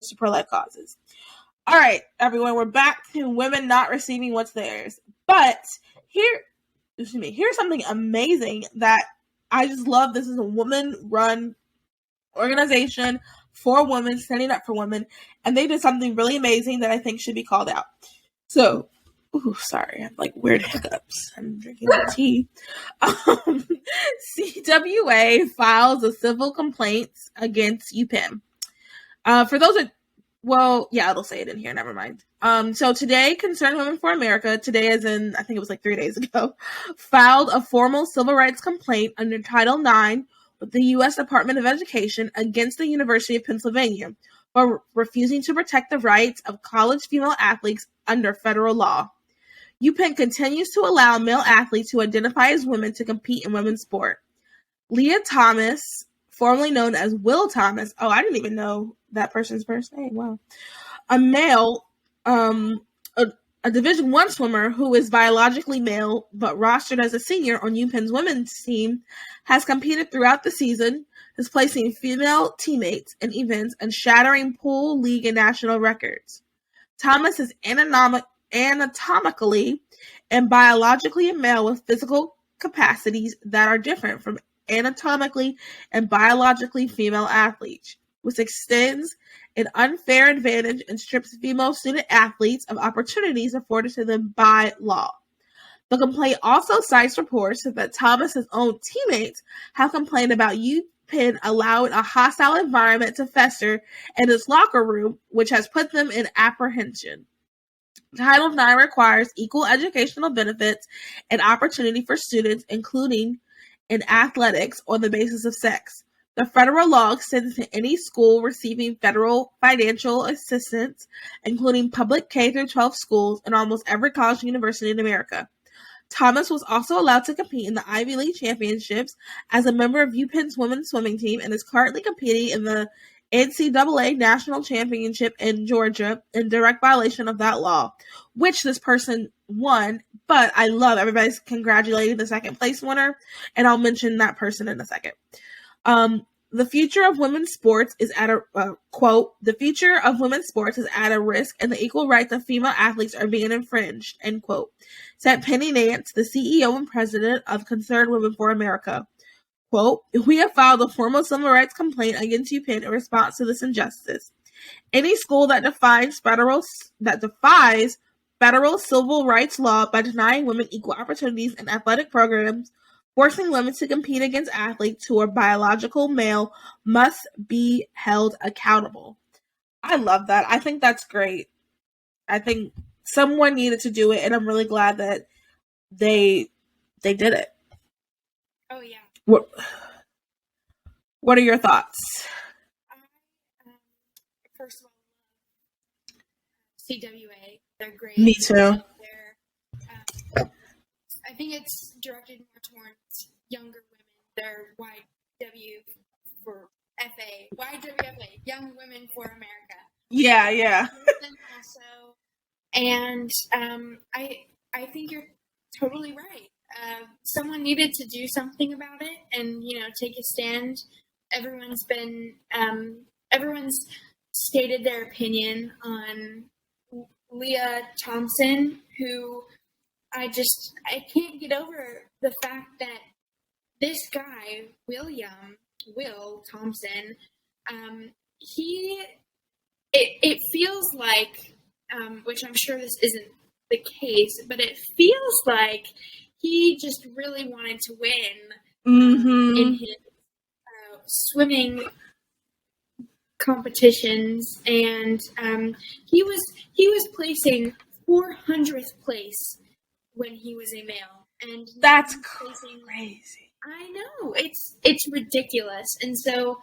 to pro-life causes. All right, everyone, we're back to women not receiving what's theirs. But here's something amazing that I just love. This is a woman-run organization for women, standing up for women, and they did something really amazing that I think should be called out. So, sorry, I have like weird hiccups. I'm drinking tea. CWA files a civil complaint against UPenn. For those that, it'll say it in here. Never mind. So today, Concerned Women for America, today as in, I think it was like 3 days ago, filed a formal civil rights complaint under Title IX with the U.S. Department of Education against the University of Pennsylvania for refusing to protect the rights of college female athletes under federal law. UPenn continues to allow male athletes who identify as women to compete in women's sport. Lia Thomas, formerly known as Will Thomas, I didn't even know that person's first name, wow. A male, a Division I swimmer who is biologically male but rostered as a senior on UPenn's women's team, has competed throughout the season, displacing female teammates in events and shattering pool, league, and national records. Thomas is anatomically and biologically a male with physical capacities that are different from anatomically and biologically female athletes, which extends an unfair advantage and strips female student athletes of opportunities afforded to them by law. The complaint also cites reports that Thomas's own teammates have complained about UPenn allowing a hostile environment to fester in its locker room, which has put them in apprehension. Title IX requires equal educational benefits and opportunity for students, including in athletics, on the basis of sex. The federal law extends to any school receiving federal financial assistance, including public K-12 schools and almost every college and university in America. Thomas was also allowed to compete in the Ivy League championships as a member of UPenn's women's swimming team and is currently competing in the NCAA National Championship in Georgia in direct violation of that law, which this person won, but I love everybody's congratulating the second place winner, and I'll mention that person in a second. The future of women's sports is at a, quote, the future of women's sports is at a risk and the equal rights of female athletes are being infringed, end quote, said Penny Nance, the CEO and president of Concerned Women for America. Quote, we have filed a formal civil rights complaint against UPenn in response to this injustice. Any school that defies federal civil rights law by denying women equal opportunities in athletic programs, forcing women to compete against athletes who are biological male, must be held accountable. I love that. I think that's great. I think someone needed to do it, and I'm really glad that they did it. Oh, yeah. What are your thoughts? First of all, CWA, they're great. Me too. I think it's directed more towards younger women. They're YWFA, Young Women for America. Yeah. Also, and I think you're totally right. Someone needed to do something about it and, take a stand. Everyone's stated their opinion on Lia Thompson, who I can't get over the fact that this guy, Will Thompson, it feels like, which I'm sure this isn't the case, but it feels like he just really wanted to win in his swimming competitions, and he was placing 400th place when he was a male, and that's crazy. I know, it's ridiculous, and so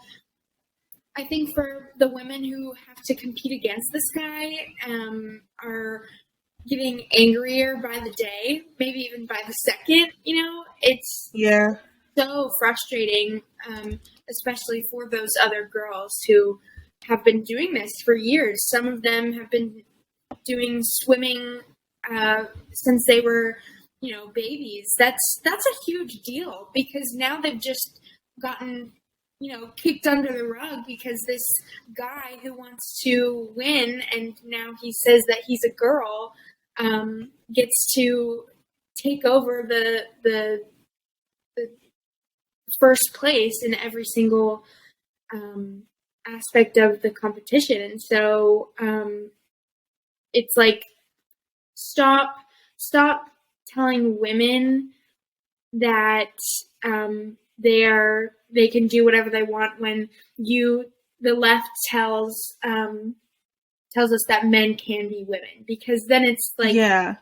I think for the women who have to compete against this guy are getting angrier by the day, maybe even by the second. It's so frustrating, especially for those other girls who have been doing this for years. Some of them have been doing swimming since they were, babies. That's a huge deal, because now they've just gotten kicked under the rug because this guy who wants to win and now he says that he's a girl gets to take over the first place in every single aspect of the competition. And so it's like, stop telling women that they can do whatever they want when the left tells us that men can be women, because then it's like, yeah,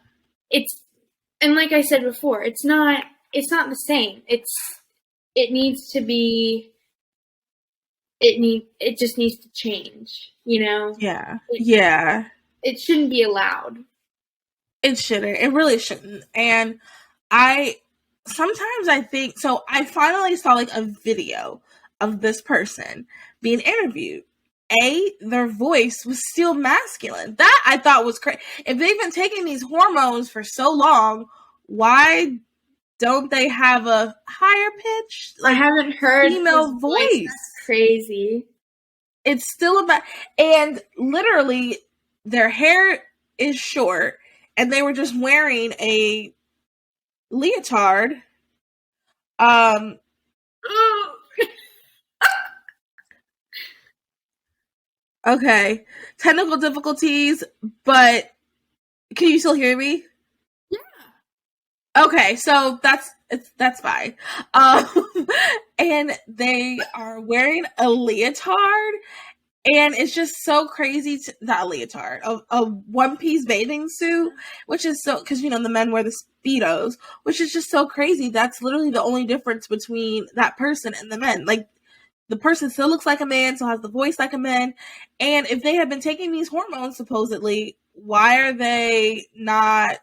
and like I said before, it's not the same. It needs to be, it just needs to change, yeah, it shouldn't be allowed. It shouldn't. It really shouldn't. And sometimes I think, so I finally saw like a video of this person being interviewed. Their voice was still masculine. That I thought was crazy. If they've been taking these hormones for so long, why don't they have a higher pitch? I haven't heard female voice. That's crazy. It's still about, and literally their hair is short and they were just wearing a leotard. Okay. Technical difficulties, but can you still hear me? Yeah. Okay, so that's fine. And they are wearing a leotard, and it's just so crazy. Not a leotard, a one-piece bathing suit, which is so, because the men wear the Speedos, which is just so crazy. That's literally the only difference between that person and the men. Like, the person still looks like a man, still has the voice like a man. And if they have been taking these hormones, supposedly, why are they not,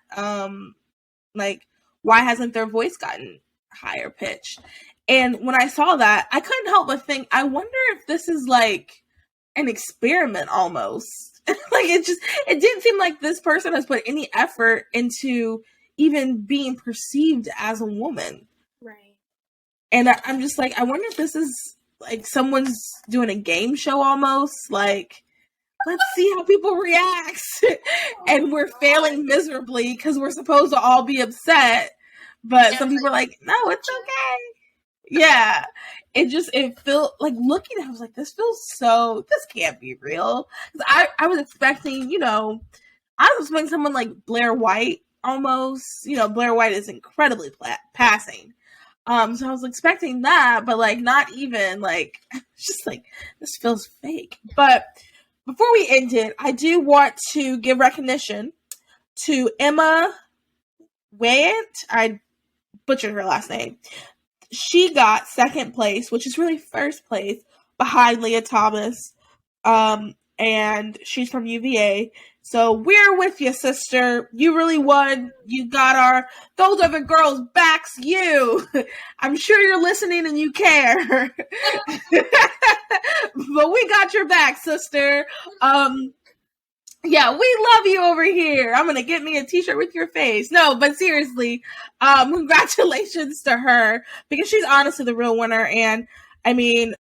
why hasn't their voice gotten higher pitched? And when I saw that, I couldn't help but think, I wonder if this is like an experiment almost. It didn't seem like this person has put any effort into even being perceived as a woman. Right. And I'm just like, I wonder if this is like someone's doing a game show almost. Like, let's see how people react. And we're failing miserably because we're supposed to all be upset. But some people are like, no, it's okay. Yeah. It felt like, looking at it, I was like, this can't be real. I was expecting, I was expecting someone like Blair White almost. Blair White is incredibly passing. So I was expecting that, but like not even, like, just like, this feels fake. But before we end it, I do want to give recognition to Emma Wayant. I butchered her last name. She got second place, which is really first place, behind Lia Thomas. And she's from UVA. So we're with you, sister. You really won. You got those other girls backs you. I'm sure you're listening and you care. But we got your back, sister. Yeah, we love you over here. I'm going to get me a t-shirt with your face. No, but seriously, congratulations to her, because she's honestly the real winner. And I mean,